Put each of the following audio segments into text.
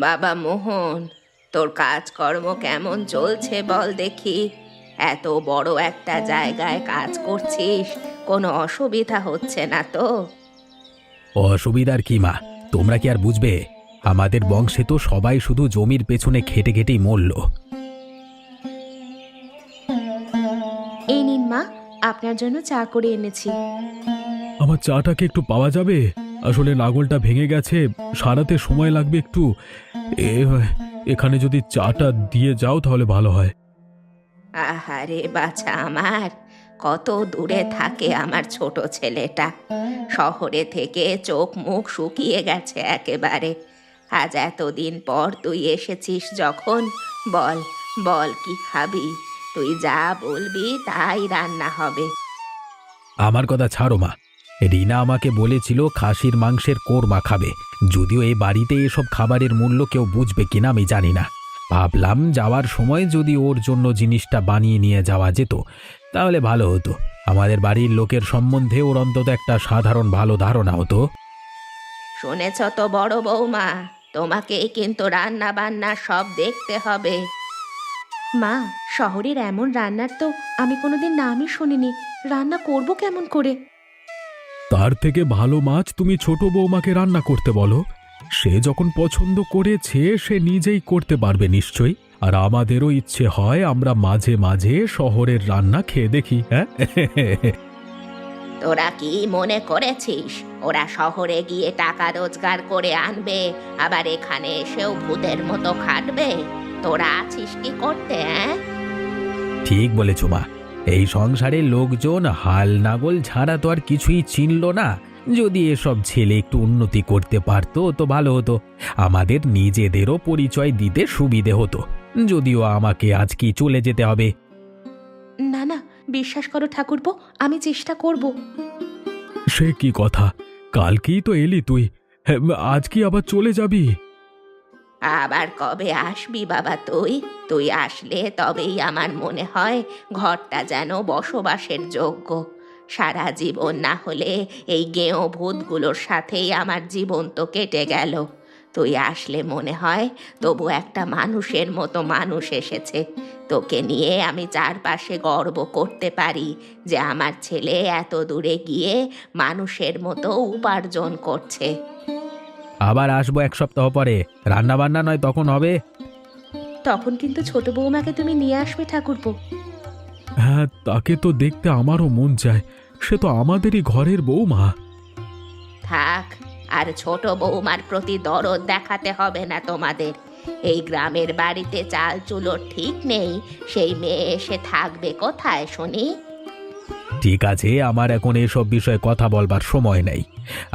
বাবা মোহন, তোর কাজকর্ম কেমন চলছে বল দেখি। এত বড় একটা জায়গায় কাজ করছিস, কোনো অসুবিধা হচ্ছে না তো? অসুবিধার কি মা, তোমরা কি আর বুঝবে? আমাদের বংশে তো সবাই শুধু জমির পেছনে খেটে খেটেই মরল। এই নিন মা, আপনার জন্য চা করে এনেছি। আমার চাটাকে একটু পাওয়া যাবে? আসলে লাঙলটা ভেঙে গেছে, সারাতে সময় লাগবে একটু। এ এখানে যদি চাটা দিয়ে যাও তাহলে ভালো হয়। আহারে বাছা আমার, কত দূরে থাকে আমার ছোট ছেলেটা। শহরে থেকে চোখ মুখ শুকিয়ে গেছে একেবারে। আজ এতদিন পর তুই এসেছিস যখন, বল বল কি খাবি? তুই যা বলবি তাই রান্না হবে। আমার কথা ছাড়ো মা, রিনা আমাকে বলেছিল খাসির মাংসের কোরমা খাবে। যদিও এই বাড়িতে এসব খাবারের মূল্য কেউ বুঝবে কিনা আমি জানি না। ভাবলাম যাওয়ার সময় যদি ওর জন্য জিনিসটা বানিয়ে নিয়ে যাওয়া যেত তাহলে ভালো হতো। আমাদের বাড়ির লোকের সম্বন্ধে ওর অন্তত একটা সাধারণ ভালো ধারণা হতো। শুনেছ তো বড় বৌমা, তোমাকেই কিন্তু রান্না বান্না সব দেখতে হবে। মা, শহরের এমন রান্নার তো আমি কোনোদিন নামই শুনিনি। রান্না করব কেমন করে? তার থেকে ভালো মাছ তুমি ছোট বৌমাকে রান্না করতে বলো। সে যখন পছন্দ করেছে সে নিজেই করতে পারবে নিশ্চয়ই। আর আমাদেরও ইচ্ছে হয় আমরা মাঝে মাঝে শহরের রান্না খেয়ে দেখি। হ্যাঁ তোরা কি মনে করেছিস ওরা শহরে গিয়ে টাকা রোজগার করে আনবে, আবার এখানে এসেও ভূতের মতো খাটবে? তোরা আছিস কি করতে? ঠিক বলেছ মা, এই সংসারের লোকজন হাল নাগল ছাড়া তো আর কিছুই চিনল না। যদি এসব ছেলে একটু উন্নতি করতে পারতো তো ভালো হতো, আমাদের নিজেদেরও পরিচয় দিতে সুবিধে হতো। যদিও আমাকে আজকেই চলে যেতে হবে। না না, বিশ্বাস করো ঠাকুরপো, আমি চেষ্টা করব। সে কি কথা, কালকেই তো এলি তুই, আজ কি আবার চলে যাবি? আবার কবে আসবি বাবা তুই? তুই আসলে তবেই আমার মনে হয় ঘরটা যেন বসবাসের যোগ্য। সারা জীবন না হলে এই গেঁয়ো ভূতগুলোর সাথেই আমার জীবন তো কেটে গেল। তুই আসলে মনে হয় তবু একটা মানুষের মতো মানুষ এসেছে। তোকে নিয়ে আমি চারপাশে গর্ব করতে পারি যে আমার ছেলে এত দূরে গিয়ে মানুষের মতো উপার্জন করছে। আবার আসবো এক সপ্তাহ পরে, রান্না বান্না নয় তখন হবে। তখন কিন্তু ছোট বৌমাকে তুমি নিয়ে আসবে ঠাকুরপো। হ্যাঁ, তাকে তো দেখতে আমারও মন চায়। সে তো আমাদেরই ঘরের বৌমা। থাক, আর ছোট বৌমার প্রতি দরদ দেখাতে হবে না তোমাদের। এই গ্রামের বাড়িতে চাল চুলো ঠিক নেই, সেই মেয়ে এসে থাকবে কোথায় শুনি? ঠিক আছে, আমার এখন এসব বিষয়ে কথা বলবার সময় নেই।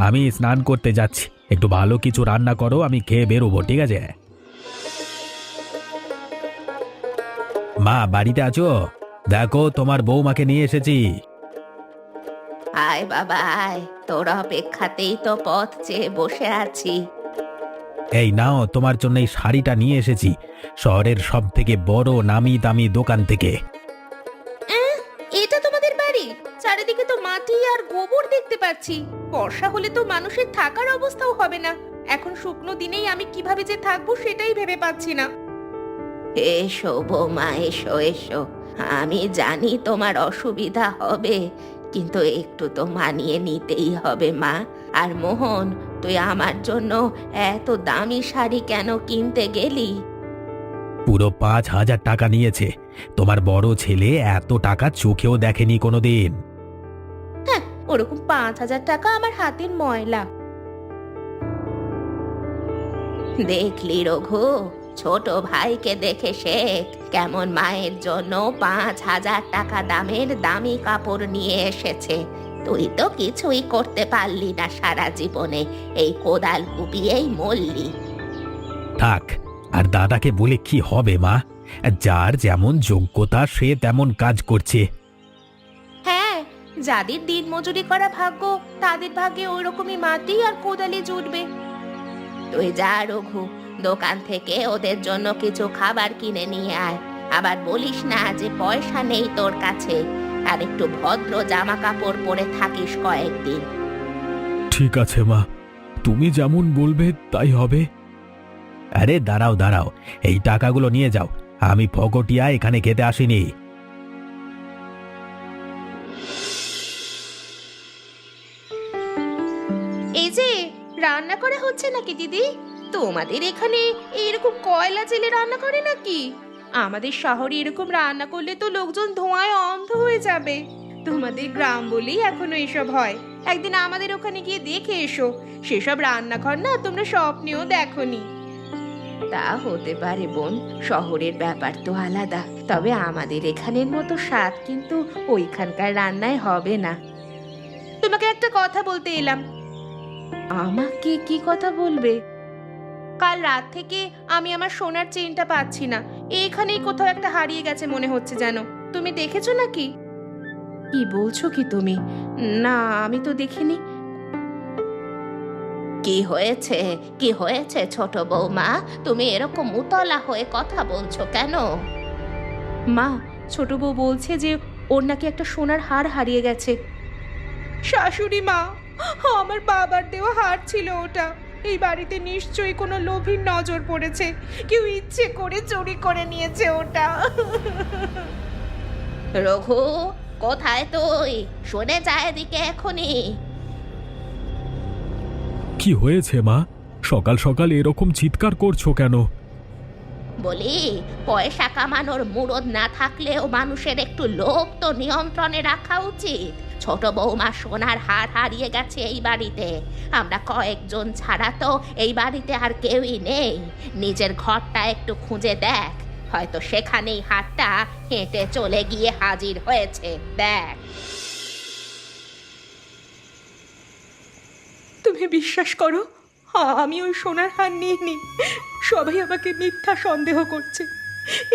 আমি স্নান করতে যাচ্ছি, একটু ভালো কিছু রান্না করো, আমি খেয়ে বেরোবো। ঠিক আছে মা, বাড়িতে আছো? দেখো তোমার বৌমাকে নিয়ে এসেছি। আয় বাবা আয়, তোর অপেক্ষাতেই তো পথ চেয়ে বসে আছি। এই নাও, তোমার জন্য এই শাড়িটা নিয়ে এসেছি শহরের সব থেকে বড় নামি দামি দোকান থেকে। এটা তোমাদের বাড়ি? চারিদিকে তো মাটি আর গোবর দেখতে পাচ্ছি। বর্ষা হলে তো মানুষের থাকার অবস্থাও হবে না। এখন শুকনো দিনেই আমি কিভাবে যে থাকবো সেটাই ভেবে পাচ্ছি না। এসো বৌমা, এসো এসো। আমি জানি তোমার অসুবিধা হবে, কিন্তু একটু তো মানিয়ে নিতেই হবে মা। আর মোহন, তুই আমার জন্য এত দামি শাড়ি কেন কিনতে গেলি? পুরো 5,000 টাকা নিয়েছে। তোমার বড় ছেলে এত টাকা চোখেও দেখেনি কোনোদিন। হ্যাঁ, ওরকম 5,000 টাকা আমার হাতের ময়লা। দেখলি রঘু, ছোট ভাইকে দেখে শেখ কেমন মায়ের জন্য 5,000 টাকা দামের দামি কাপড় নিয়ে এসেছে। তুই তো কিছুই করতে পারলি না সারা জীবনে, এই কোদাল কুপিয়েই মরলি। থাক, আর দাদাকে বলে কি হবে মা? যার যেমন যোগ্যতা সে তেমন কাজ করছে। হ্যাঁ, যাদের দিন মজুরি করা ভাগ্য তাদের ভাগ্যে ওই রকমই মাটি আর কোদালি জুটবে। তুই যা রঘু, দোকান থেকে ওদের জন্য কিছু খাবার কিনে নিয়ে আয়। আবার বলিস না যে পয়সা নেই তোর কাছে। আর একটু ভদ্র জামা কাপড় পরে থাকিস কয়েকদিন। ঠিক আছে মা, তুমি যেমন বলবে তাই হবে। আরে দাঁড়াও দাঁড়াও, এই টাকাগুলো নিয়ে যাও। আমি ফকটিয়া এখানে খেতে আসিনি। এই যে রান্না করা হচ্ছে নাকি দিদি? তোমাদের এখানে এরকম কয়লা জেলে রান্না করে নাকি? আমাদের শহরে এরকম রান্না করলে তো লোকজন ধোঁয়ায় অন্ধ হয়ে যাবে। তোমাদের গ্রাম বলেই এখনো এসব হয়। একদিন আমাদের ওখানে গিয়ে দেখে এসো, সেসব রান্নাঘর না তোমরা স্বপ্নেও দেখোনি। তা হতে পারে বোন, শহরের ব্যাপার তো আলাদা, তবে আমাদের এখানের মতো স্বাদ কিন্তু ওইখানকার রান্নায় হবে না। তোমাকে একটা কথা বলতে এলাম। আমাকে কি কথা বলবে? কাল রাত থেকে আমি আমার সোনার চেইনটা পাচ্ছি না। এখানেই কোথাও একটা হারিয়ে গেছে মনে হচ্ছে যেন। তুমি দেখেছো নাকি? কি বলছো কি তুমি? না, আমি তো দেখিনি। কি হয়েছে, কি হয়েছে ছোট বৌমা? তুমি এরকম উতলা হয়ে কথা বলছো কেন? মা, ছোট বউ বলছে যে ওর নাকি একটা সোনার হার হারিয়ে গেছে। শাশুড়ি মা, আমার বাবার দেওয়া হার ছিল ওটা। এই বাড়িতে নিশ্চয়ই কোনো লোভীর নজর পড়েছে, কেউ ইচ্ছে করে চুরি করে নিয়েছে ওটা। রঘু, কোথায় তুই? শুনে যা এদিকে এখনই। কি হয়েছে মা? সকাল সকাল এরকম চিৎকার করছো কেন? বলি, পয়সা কামানোর মুরদ না থাকলেও মানুষের একটু লোভ তো নিয়ন্ত্রণে রাখা উচিত। ছোট বৌমা সোনার হার হারিয়ে গেছে এই বাড়িতে। আমরা কয়েকজন ছাড়া তো এই বাড়িতে আর কেউই নেই। নিজের ঘরটা একটু খুঁজে দেখ, হয়তো সেখানেই হারটা হেঁটে চলে গিয়ে হাজির হয়েছে। দেখ। তুমি বিশ্বাস করো, আমি ওই সোনার হার নিইনি। সবাই আমাকে মিথ্যা সন্দেহ করছে।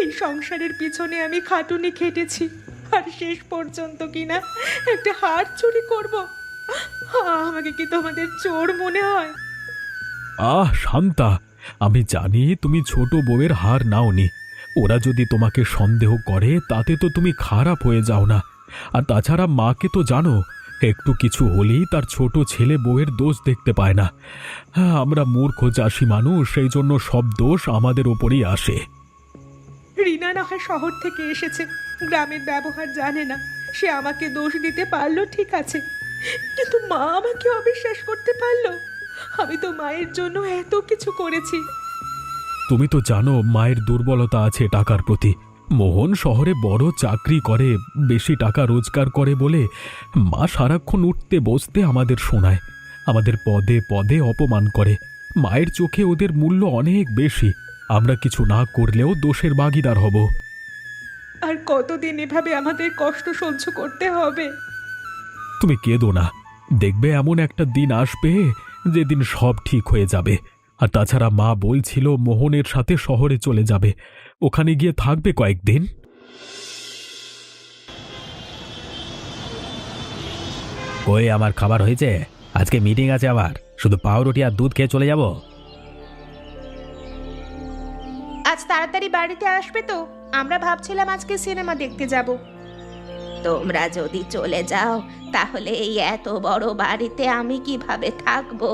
এই সংসারের পিছনে আমি খাটুনি খেটেছি, আর শেষ পর্যন্ত কিনা একটা হার চুরি করব। আমাকে কি তোমাদের চোর মনে হয়? শান্তা, আমি জানি তুমি ছোট বউয়ের হার নাওনি। ওরা যদি তোমাকে সন্দেহ করে তাতে তো তুমি খারাপ হয়ে যাও না। আর তাছাড়া মাকে তো জানো, একটু কিছু হলেই তার ছোট ছেলে বউয়ের দোষ দেখতে পায় না। আমরা মূর্খ চাষি মানুষ, সেই জন্য সব দোষ আমাদের ওপরই আসে। রিনা না হয় শহর থেকে এসেছে, গ্রামের ব্যবহার জানে না। সে আমাকে দোষ দিতে পারলো, ঠিক আছে, কিন্তু মা আমাকে অবিশ্বাস করতে পারলো। আমি তো মায়ের জন্য এত কিছু করেছি। তুমি তো জানো মায়ের দুর্বলতা আছে টাকার প্রতি। মোহন শহরে বড় চাকরি করে, বেশি টাকা রোজগার করে বলে মা সারাক্ষণ উঠতে বসতে আমাদের শোনায়, আমাদের পদে পদে অপমান করে। মায়ের চোখে ওদের মূল্য অনেক বেশি। আমরা কিছু না করলেও দোষের ভাগীদার হব। আর কতদিন এভাবে আমাদের কষ্ট সহ্য করতে হবে? তুমি কেঁদো না, দেখবে এমন একটা দিন আসবে যেদিন সব ঠিক হয়ে যাবে। আর তাছাড়া মা বলছিল মোহনের সাথে শহরে চলে যাবে, ওখানে গিয়ে থাকবে কয়েকদিন। ওই আমার খাবার হয়েছে, আজকে মিটিং আছে আমার, শুধু পাউরুটি আর দুধ খেয়ে চলে যাব। আজ তাড়াতাড়ি বাড়িতে আসবে তো? আমরা ভাবছিলাম আজকে সিনেমা দেখতে যাব। তোমরা যদি চলে যাও তাহলে এই এত বড় বাড়িতে আমি কিভাবে থাকবো?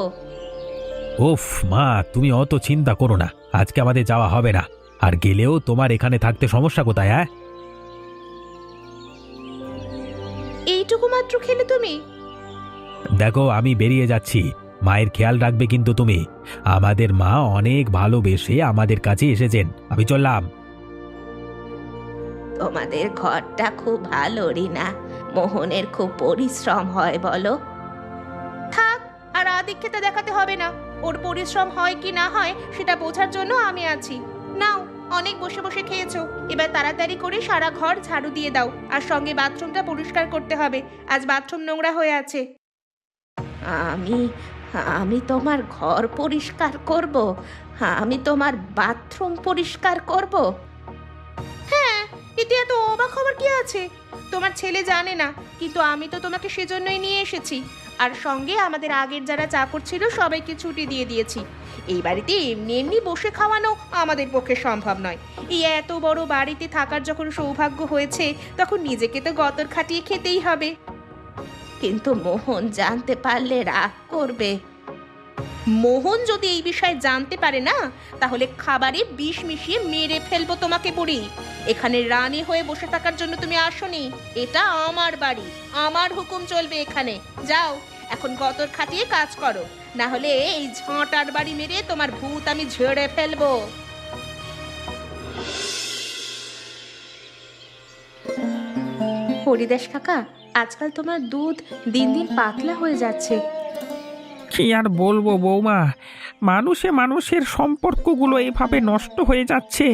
ওফ মা, তুমি অত চিন্তা করো না, আজকে আমাদের যাওয়া হবে না। আর গেলেও তোমার এখানে থাকতে সমস্যা কোথায়? এইটুকু মাত্র খেলে তুমি? দেখো আমি বেরিয়ে যাচ্ছি, মায়ের খেয়াল রাখবে কিন্তু তুমি। আমাদের মা অনেক ভালোবেসে আমাদের কাছে এসেছেন, আমি চললাম। তোমাদের ঘরটা খুব ভালো রিনা, মোহনের খুব পরিশ্রম হয় বলো। থাক, আর আদিক্ষেতা দেখাতে হবে না। ওর পরিশ্রম হয় কি না হয় সেটা বোঝার জন্য আমি আছি। নাও, অনেক বসে বসে খেয়েছো, এবার তাড়াতাড়ি করে সারা ঘর ঝাড়ু দিয়ে দাও, আর সঙ্গে বাথরুমটা পরিষ্কার করতে হবে, আজ বাথরুম নোংরা হয়ে আছে। আমি আমি তোমার ঘর পরিষ্কার করব? আমি তোমার বাথরুম পরিষ্কার করব? হ্যাঁ, এতে এত অবাক হবার কি আছে? তোমার ছেলে জানে না, কিন্তু আমি তো তোমাকে সেজন্যই নিয়ে এসেছি। আর সঙ্গে আমাদের আগের যারা চাকর ছিল সবাইকে ছুটি দিয়ে দিয়েছি। এই বাড়িতে এমনি এমনি বসে খাওয়ানো আমাদের পক্ষে সম্ভব নয়। এই এত বড় বাড়িতে থাকার যখন সৌভাগ্য হয়েছে, তখন নিজেকে তো গতর খাটিয়ে খেতেই হবে। কিন্তু মোহন জানতে পারলে রাগ করবে। মোহন যদি এই বিষয়ে জানতে পারে না, তাহলে খাবারে বিষ মিশিয়ে মেরে ফেলবো তোমাকে বুড়ি। এখানে রানী হয়ে বসে থাকার জন্য তুমি আসোনি। এটা আমার বাড়ি, আমার হুকুম চলবে এখানে। যাও এখন গতর খাটিয়ে কাজ করো, না হলে এই ঝাঁটার বাড়ি মেরে তোমার ভূত আমি ঝেড়ে ফেলবো। হরিদাস কাকা, আজকাল তোমার দুধ দিন দিন পাতলা হয়ে যাচ্ছে। কি আর বলবো বৌমা, মানুষের সম্পর্কগুলো এভাবে নষ্ট হয়ে যাচ্ছে।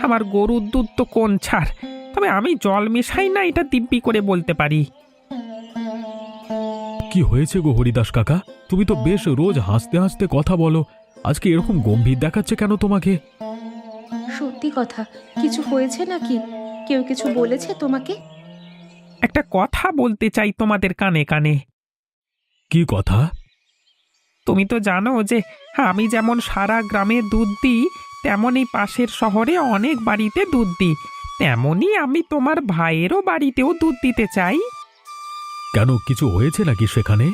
আমার গরুর দুধ তো কোন ছাড়, তবে আমি জল মেশাই না, এটা দিব্যি করে বলতে পারি। কি হয়েছে গো হরিদাস কাকা? তুমি তো বেশ রোজ হাসতে হাসতে কথা বলো, আজকে এরকম গম্ভীর দেখাচ্ছে কেন তোমাকে? সত্যি কথা, কিছু হয়েছে নাকি? কেউ কিছু বলেছে তোমাকে? একটা কথা বলতে চাই তোমাদের কানে কানে। কি কথা? তুমি তো জানো যে আমি যেমন সারা গ্রামে দুধ দিই, তেমনই পাশের শহরে অনেক বাড়িতে দুধ দিই। তেমনই আমি তোমার ভাইয়েরও বাড়িতেও দুধ দিতে চাই। কেন, কিছু হয়েছে নাকি সেখানে?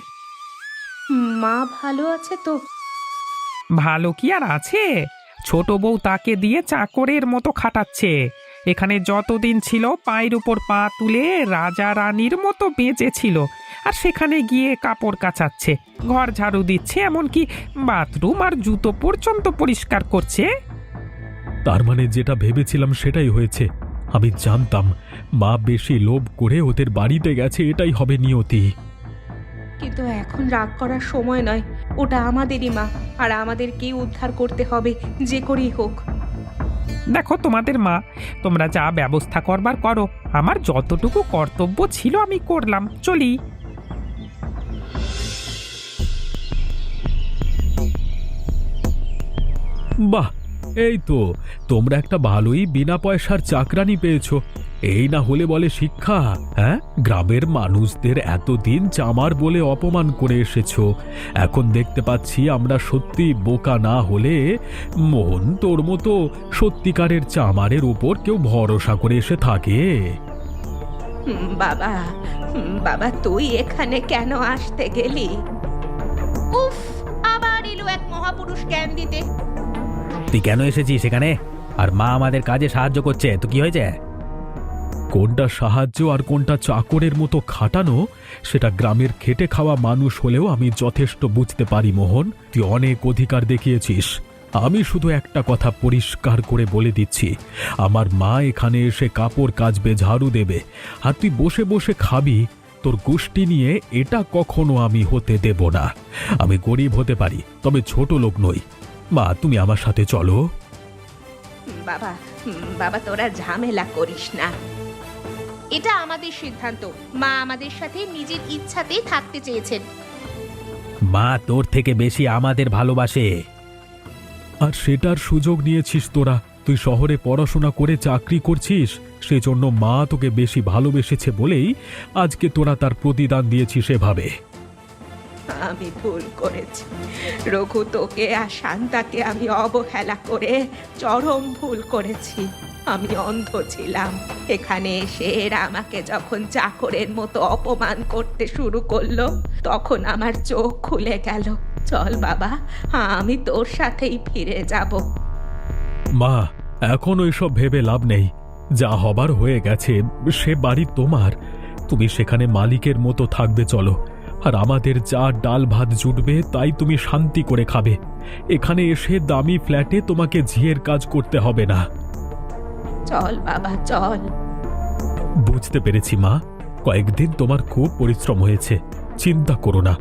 মা ভালো আছে তো? ভালো কি আর আছে, ছোট বউ তাকে দিয়ে চাকরের মতো খাটাচ্ছে। এখানে যতদিন ছিল পায়ের উপর পা তুলে রাজা রানীর মতো বেঁচেছিল, আর সেখানে গিয়ে কাপড় কাচাচ্ছে, ঘর ঝাড়ু দিচ্ছে, এমনকি বাথরুম আর জুতো পর্যন্ত পরিষ্কার করছে। তার মানে যেটা ভেবেছিলাম সেটাই হয়েছে। আমি জানতাম মা বেশি লোভ করে ওদের বাড়িতে গেছে, এটাই হবে নিয়তি। কিন্তু এখন রাগ করার সময় নয়, ওটা আমাদেরই মা, আর আমাদেরকেই উদ্ধার করতে হবে যে করেই হোক। দেখো তোমাদের মা, তোমরা যা ব্যবস্থা করবার করো, আমার যতটুকু কর্তব্য ছিল আমি করলাম, চলি। বাহ, এই তো তোমরা একটা ভালোই বিনা পয়সার চাকরানি পেয়েছো। এই না হলে বলে শিক্ষা? হ্যাঁ, গ্রামের মানুষদের এতদিন চামার বলে অপমান করে এসেছো, এখন দেখতে পাচ্ছি আমরা সত্যি বোকা না হলে মোহন তোর মতো সত্যিকারের চামারের উপর কেউ ভরসা করে এসে থাকে? বাবা, বাবা তুই এখানে কেন আসতে গেলি? উফ, আবার এলো এক মহাপুরুষ জ্ঞান দিতে। তুই কেন এসেছিস সেখানে? আর মা আমাদের কাজে সাহায্য করছে, তো কি হয়েছে? কোনটা সাহায্য আর কোনটা চাকরের মতো খাটানো, সেটা গ্রামের খেটে খাওয়া মানুষ হলেও আমি যথেষ্ট বুঝতে পারি মোহন। তুই অনেক অধিকার দেখিয়েছিস। আমি শুধু একটা কথা পরিষ্কার করে বলে দিচ্ছি, আমার মা এখানে এসে কাপড় কাচবে, ঝাড়ু দেবে, আর তুই বসে বসে খাবি, তোর গোষ্ঠী নিয়ে এটা কখনো আমি হতে দেব না। আমি গরিব হতে পারি, তবে ছোট লোক নই। মা, তুমি আমার সাথে চলো। বাবা, বাবা তোরা ঝামেলা করিস না, এটা আমাদের সিদ্ধান্ত। মা আমাদের সাথে নিজের ইচ্ছাতেই থাকতে চেয়েছেন। মা তোর থেকে বেশি আমাদের ভালোবাসে। আর সেটার সুযোগ নিয়েছিস তোরা। তুই শহরে পড়াশোনা করে চাকরি করছিস, সেজন্য মা তোকে বেশি ভালোবেসেছে বলেই আজকে তোরা তার প্রতিদান দিয়েছিস এভাবে। আমি ভুল করেছি রঘু, তোকে আর শান্তাকে আমি অবহেলা করে চরম ভুল করেছি। আমি অন্ধ ছিলাম। এখানে এসে এরা আমাকে যখন চাকরের মতো অপমান করতে শুরু করলো, তখন আমার চোখ খুলে গেল। চল বাবা, আমি তোর সাথেই ফিরে যাব। মা, এখন ওইসব ভেবে লাভ নেই। যা হবার হয়ে গেছে, সে বাড়ি তোমার, তুমি সেখানে মালিকের মতো থাকবে। চলো, আর আমাদের যা ডাল ভাত জুটবে তাই তুমি শান্তি করে খাবে। এখানে এসে দামি ফ্ল্যাটে তোমাকে ঝিয়ের কাজ করতে হবে না। চল বাবা চল। বুঝতে পেরেছি মা, কয়েকদিন তোমার খুব পরিশ্রম হয়েছে, চিন্তা করো না।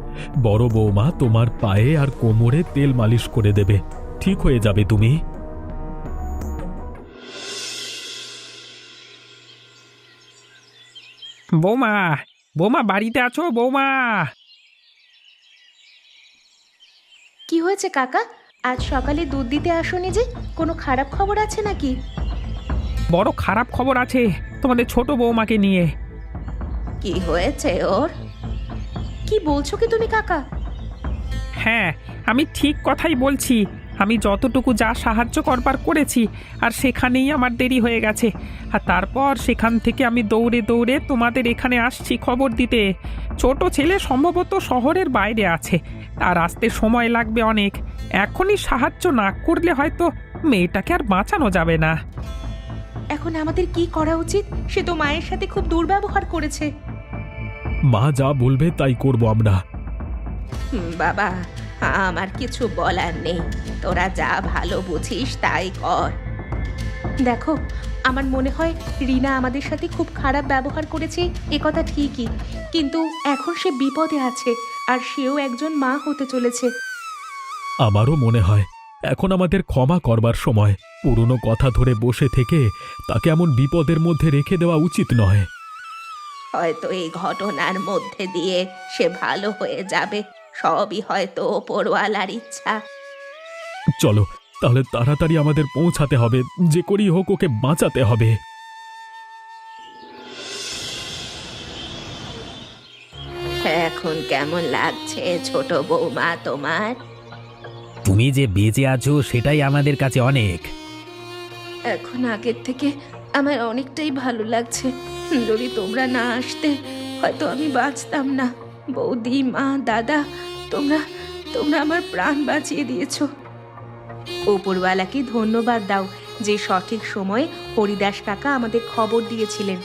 বড় বৌমা তোমার পায়ে আর কোমরে তেল মালিশ করে দেবে, ঠিক হয়ে যাবে তুমি। বৌমা, বৌমা বাড়িতে আছো? বৌমা! কি হয়েছে কাকা? আজ সকালে দুধ দিতে আসোনি যে? কোনো খারাপ খবর আছে নাকি? বড় খারাপ খবর আছে তোমাদের ছোট বৌমাকে নিয়ে। কি হয়েছে ওর? কি বলছো কি তুমি কাকা? হ্যাঁ, আমি ঠিক কথাই বলছি। আমি যতটুকু যা সাহায্য করবার করেছি, আর সেখানেই আমার দেরি হয়ে গেছে। আর তারপর সেখান থেকে আমি দৌড়ে দৌড়ে তোমাদের এখানে আসছি খবর দিতে। ছোট ছেলে সম্ভবত শহরের বাইরে আছে, তার আসতে সময় লাগবে অনেক। এখনই সাহায্য না করলে হয়তো মেয়েটাকে আর বাঁচানো যাবে না। এখন আমাদের কি করা উচিত? সে তো মায়ের সাথে খুব দুর্ব্যবহার করেছে। মা যা বলবে তাই করব আমরা। বাবা, আমার কিছু বলার নেই, তোরা যা ভালো বুঝিস তাই কর। দেখো, আমার মনে হয় রিনা আমাদের সাথে খুব খারাপ ব্যবহার করেছে, এ কথা ঠিকই, কিন্তু এখন সে বিপদে আছে, আর সেও একজন মা হতে চলেছে। আমারও মনে হয় এখন আমাদের ক্ষমা করবার সময়। পুরনো কথা ধরে বসে থেকে তাকে এমন বিপদের মধ্যে রেখে দেওয়া উচিত নয়। হয়তো এই ঘটনার মধ্যে দিয়ে সে ভালো হয়ে যাবে, সবই হয়তো ওপরওয়ালার ইচ্ছা। চলো তাহলে তাড়াতাড়ি আমাদের পৌঁছাতে হবে, যে করি হোক ওকে বাঁচাতে হবে। এখন কেমন লাগছে ছোট বৌমা তোমার? তুমি যে বেঁচে আছো সেটাই আমাদের কাছে অনেক। এখন আগের থেকে আমার অনেকটাই ভালো লাগছে। যদি তোমরা না আসতে হয়তো আমি বাঁচতাম না। বৌদি, মা, দাদা, তোমরা তোমরা আমার প্রাণ বাঁচিয়ে দিয়েছো। ওপরওয়ালাকে ধন্যবাদ দাও যে সঠিক সময়ে হরিদাস কাকা আমাদের খবর দিয়েছিলেন।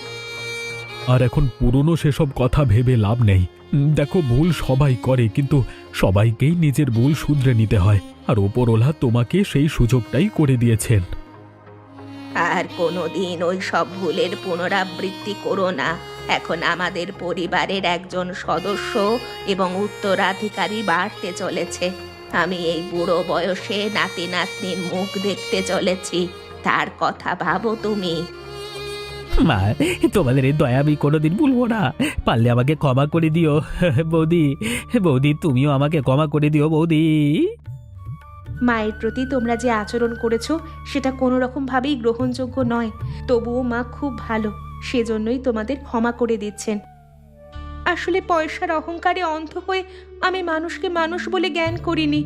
আর এখন পুরনো সেসব কথা ভেবে লাভ নেই। দেখো, ভুল সবাই করে, কিন্তু সবাইকেই নিজের ভুল শুধরে নিতে হয়, আর ওপরওয়ালা তোমাকে সেই সুযোগটাই করে দিয়েছেন। আর কোনোদিন ওই সব ভুলের পুনরাবৃত্তি করো না। এখন আমাদের পরিবারের একজন সদস্য এবং উত্তরাধিকারী বাড়তে চলেছে। আমি এই বুড়ো বয়সে নাতি নাতনির মুখ দেখতে চলেছি, তার কথা ভাবো তুমি। মা, তোমাদের এই দয়া আমি কোনোদিন ভুলবো না। পারলে আমাকে ক্ষমা করে দিও বৌদি। বৌদি, তুমিও আমাকে ক্ষমা করে দিও বৌদি। মায়ের প্রতি তোমরা যে আচরণ করেছো সেটা কোনো রকম ভাবেই গ্রহণযোগ্য নয়। তবুও মা খুব ভালো, সেজন্যই তোমাদের ক্ষমা করে দিচ্ছেন। আসলে পয়সার অহংকারে অন্ধ হয়ে আমি মানুষকে মানুষ বলে জ্ঞান করিনি।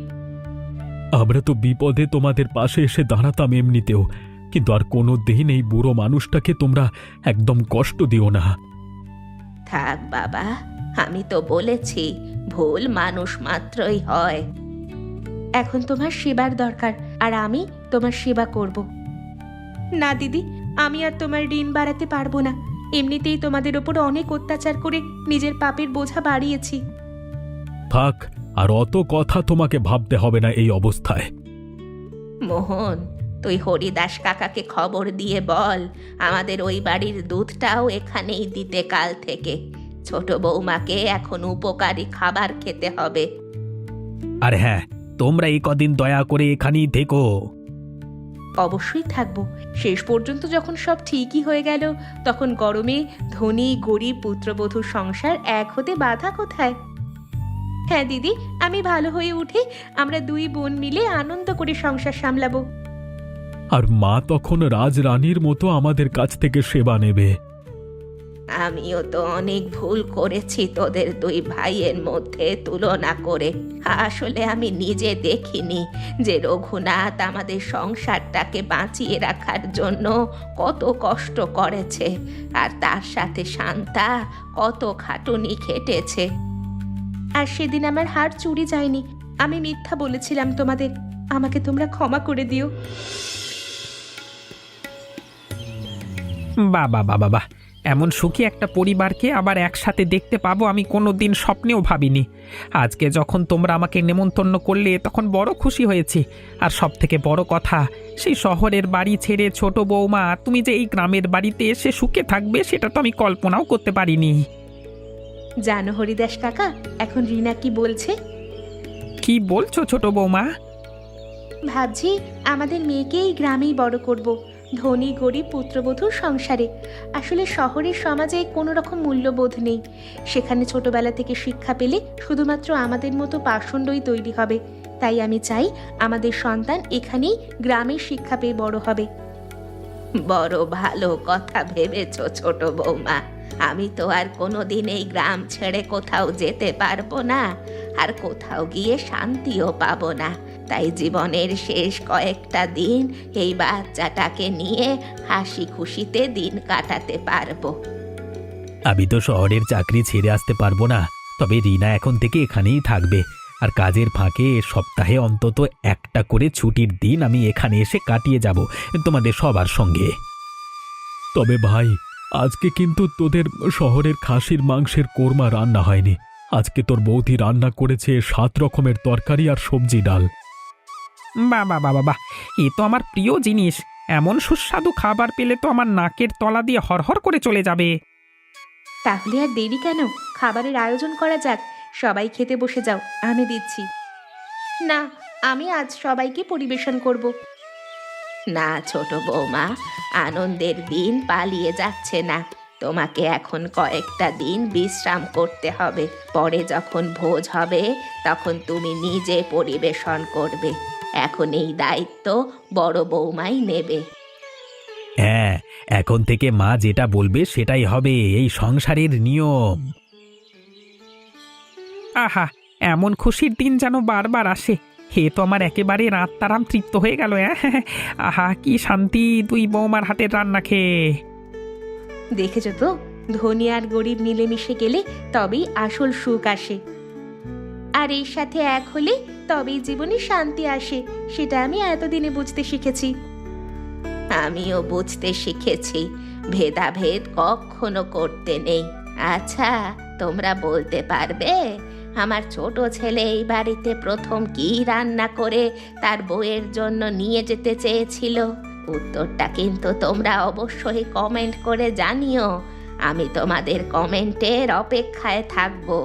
আমরা তো বিপদে তোমাদের পাশে এসে দাঁড়াতাম এমনিতেও, কিন্তু আর কোনো দিন এই বুড়ো মানুষটাকে তোমরা একদম কষ্ট দিও না। থাক বাবা, আমি তো বলেছি ভুল মানুষ মাত্রই হয়। এখন তোমার সেবার দরকার, আর আমি তোমার সেবা করব। না দিদি, আমি আর তোমার ঋণ বাড়াতে পারবো না। এমনিতেই তোমাদের ওপর অনেক অত্যাচার করে নিজের পাপের বোঝা বাড়িয়েছি। থাক, আর অত কথা তোমাকে ভাবতে হবে না এই অবস্থায়। মোহন, তুই হরিদাস কাকাকে খবর দিয়ে বল আমাদের ওই বাড়ির দুধটাও এখানেই দিতে কাল থেকে। ছোট বৌমাকে এখন উপকারী খাবার খেতে হবে। আর হ্যাঁ, তোমরা এই কদিন দয়া করে এখানেই থেকো। অবশ্যই থাকবো। শেষ পর্যন্ত যখন সব ঠিকই হয়ে গেল, তখন গরমে ধনী গরিব পুত্রবধূর সংসার এক হতে বাধা কোথায়? হ্যাঁ দিদি, আমি ভালো হয়ে উঠে আমরা দুই বোন মিলে আনন্দ করে সংসার সামলাবো। আর মা তখন রাজরানীর মতো আমাদের কাছ থেকে সেবা নেবে। আমিও তো অনেক ভুল করেছি তোদের দুই ভাইয়ের মধ্যে তুলনা করে। আসলে আমি নিজে দেখিনি যে রঘুনাথ আমাদের সংসারটাকে বাঁচিয়ে রাখার জন্য কত কষ্ট করেছে, আর তার সাথে শান্তা কত খাটুনি খেটেছে। আর সেদিন আমার হার চুরি যায়নি, আমি মিথ্যা বলেছিলাম তোমাদের। আমাকে তোমরা ক্ষমা করে দিও। বাবা বাবা বাহ, এমন সুখী একটা পরিবারকে আবার একসাথে দেখতে পাবো আমি কোনো দিন স্বপ্নেও ভাবিনি। আজকে যখন তোমরা আমাকে নেমন্তন্ন করলে তখন বড় খুশি হয়েছি। আর সব থেকে বড় কথা, সেই শহরের বাড়ি ছেড়ে ছোট বৌমা তুমি যে এই গ্রামের বাড়িতে এসে সুখে থাকবে সেটা তো আমি কল্পনাও করতে পারিনি। জানো হরিদাস কাকা, এখন রিনা কি বলছে? কি বলছো ছোট বৌমা? ভাবছি আমাদের মেয়েকে এই গ্রামেই বড় করব, ধনী গরিব পুত্রবধূর সংসারে। আসলে শহরের সমাজে কোনো রকম মূল্যবোধ নেই। সেখানে ছোটবেলা থেকে শিক্ষা পেলে শুধুমাত্র আমাদের মতো পাষণ্ডই তৈরি হবে। তাই আমি চাই আমাদের সন্তান এখানেই গ্রামের শিক্ষা পেয়ে বড় হবে। বড় ভালো কথা ভেবেছ ছোট বৌমা। আমি তো আর কোনোদিন এই গ্রাম ছেড়ে কোথাও যেতে পারবো না, আর কোথাও গিয়ে শান্তিও পাবো না। তাই জীবনের শেষ কয়েকটা দিন এই বাচ্চাটাকে নিয়ে হাসি খুশিতে দিন কাটাতে পারবো। আমি তো শহরের চাকরি ছেড়ে আসতে পারবো না, তবে রিনা এখন থেকে এখানেই থাকবে। আর কাজের ফাঁকে সপ্তাহে অন্তত একটা করে ছুটির দিন আমি এখানে এসে কাটিয়ে যাব তোমাদের সবার সঙ্গে। তবে ভাই, আজকে কিন্তু তোদের শহরের খাসির মাংসের কোরমা রান্না হয়নি। আজকে তোর বৌদি রান্না করেছে 7 রকমের তরকারি আর সবজি ডাল। বাহ বাহ বাহ বাহ, এ তো আমার প্রিয় জিনিস। এমন সুস্বাদু খাবার পেলে তো আমার নাকের তলা দিয়ে হরহর করে চলে যাবে। তাহলে আর দেরি কেন, খাবারের আয়োজন করা যাক। সবাই খেতে বসে যাও, আমি দিচ্ছি। না, আমি আজ সবাইকে পরিবেশন করব। না ছোট বৌমা, আনন্দের দিন পালিয়ে যাচ্ছে না। তোমাকে এখন কয়েকটা দিন বিশ্রাম করতে হবে। পরে যখন ভোজ হবে তখন তুমি নিজে পরিবেশন করবে। এখন এই দায়িত্ব বড় বৌমাই নেবে। হ্যাঁ, এখন থেকে মা যেটা বলবে সেটাই হবে, এই সংসারের নিয়ম। আহা, এমন খুশির দিন যেন বারবার আসে। হে তো আমার একেবারে রাত্তারাম তৃপ্ত হয়ে গেল। আহা, কি শান্তি দুই বৌমার হাতের রান্না খেয়ে। দেখেছো তো, ধনী আর গরিব মিলেমিশে গেলে তবেই আসল সুখ আসে। আর এর সাথে এক হলে তবেই জীবনে শান্তি আসে। সেটা আমি এতদিনে বুঝতে শিখেছি। আমিও বুঝতে শিখেছি, ভেদাভেদ কখনো করতে নেই। আচ্ছা, তোমরা বলতে পারবে আমার ছোট ছেলে এই বাড়িতে প্রথম কি রান্না করে তার বউয়ের জন্য নিয়ে যেতে চেয়েছিল? উত্তরটা কিন্তু তোমরা অবশ্যই কমেন্ট করে জানিও। আমি তোমাদের কমেন্টের অপেক্ষায় থাকবো।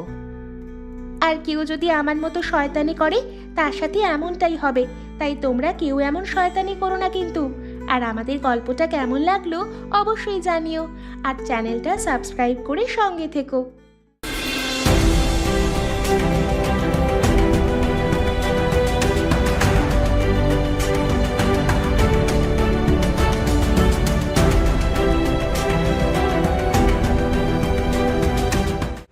আর কেউ যদি আমার মতো শয়তানি করে, তার সাথে এমনটাই হবে। তাই তোমরা কেউ এমন শয়তানি করো না কিন্তু। আর আমাদের গল্পটা কেমন লাগলো অবশ্যই জানিও। আর চ্যানেলটা সাবস্ক্রাইব করে সঙ্গে থেকো।